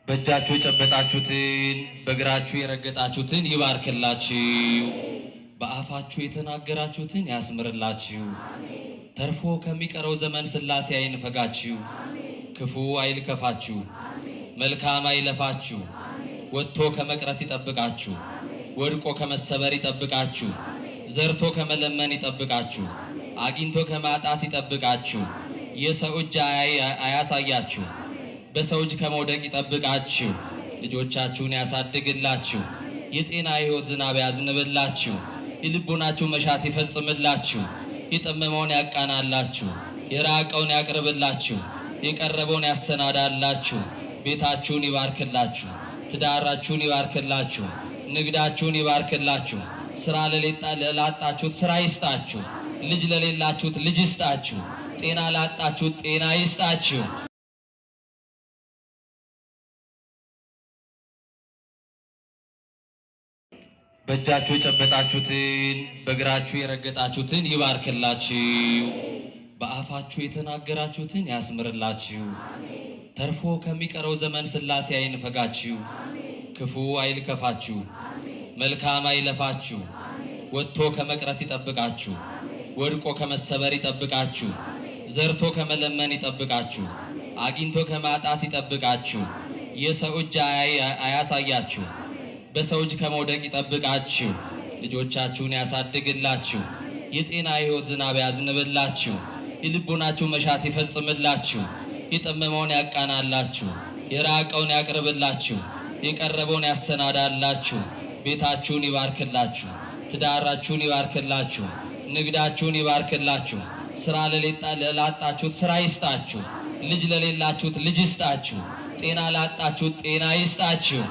በእጃችሁ የጨበጣችሁትን በእግራችሁ የረገጣችሁትን ይባርክላችሁ። በአፋችሁ የተናገራችሁትን ያስምርላችሁ። ተርፎ ከሚቀረው ዘመን ሥላሴ አይንፈጋችሁ። ክፉ አይልከፋችሁ፣ መልካም አይለፋችሁ። ወጥቶ ከመቅረት ይጠብቃችሁ፣ ወድቆ ከመሰበር ይጠብቃችሁ። ዘርቶ ከመለመን ይጠብቃችሁ፣ አግኝቶ ከማጣት ይጠብቃችሁ። የሰው እጅ አያሳያችሁ፣ በሰው እጅ ከመውደቅ ይጠብቃችሁ። ልጆቻችሁን ያሳድግላችሁ፣ የጤና ሕይወት ዝናብ ያዝንብላችሁ። የልቡናችሁ መሻት ይፈጽምላችሁ፣ የጠመመውን ያቃናላችሁ፣ የራቀውን ያቅርብላችሁ፣ የቀረበውን ያሰናዳላችሁ። ቤታችሁን ይባርክላችሁ፣ ትዳራችሁን ይባርክላችሁ፣ ንግዳችሁን ይባርክላችሁ። ሥራ ላጣችሁት ሥራ ይስጣችሁ፣ ልጅ ለሌላችሁት ልጅ ይስጣችሁ፣ ጤና ላጣችሁት ጤና ይስጣችሁ። በእጃችሁ የጨበጣችሁትን በእግራችሁ የረገጣችሁትን ይባርክላችሁ። በአፋችሁ የተናገራችሁትን ያስምርላችሁ። ተርፎ ከሚቀረው ዘመን ሥላሴ አይንፈጋችሁ። ክፉ አይልከፋችሁ፣ መልካም አይለፋችሁ። ወጥቶ ከመቅረት ይጠብቃችሁ፣ ወድቆ ከመሰበር ይጠብቃችሁ። ዘርቶ ከመለመን ይጠብቃችሁ፣ አግኝቶ ከማጣት ይጠብቃችሁ። የሰው እጅ አያሳያችሁ፣ በሰው እጅ ከመውደቅ ይጠብቃችሁ። ልጆቻችሁን ያሳድግላችሁ፣ የጤና ሕይወት ዝናብ ያዝንብላችሁ። የልቡናችሁ መሻት ይፈጽምላችሁ፣ የጠመመውን ያቃናላችሁ፣ የራቀውን ያቅርብላችሁ፣ የቀረበውን ያሰናዳላችሁ። ቤታችሁን ይባርክላችሁ፣ ትዳራችሁን ይባርክላችሁ፣ ንግዳችሁን ይባርክላችሁ። ሥራ ላጣችሁት ሥራ ይስጣችሁ፣ ልጅ ለሌላችሁት ልጅ ይስጣችሁ፣ ጤና ላጣችሁት ጤና ይስጣችሁ።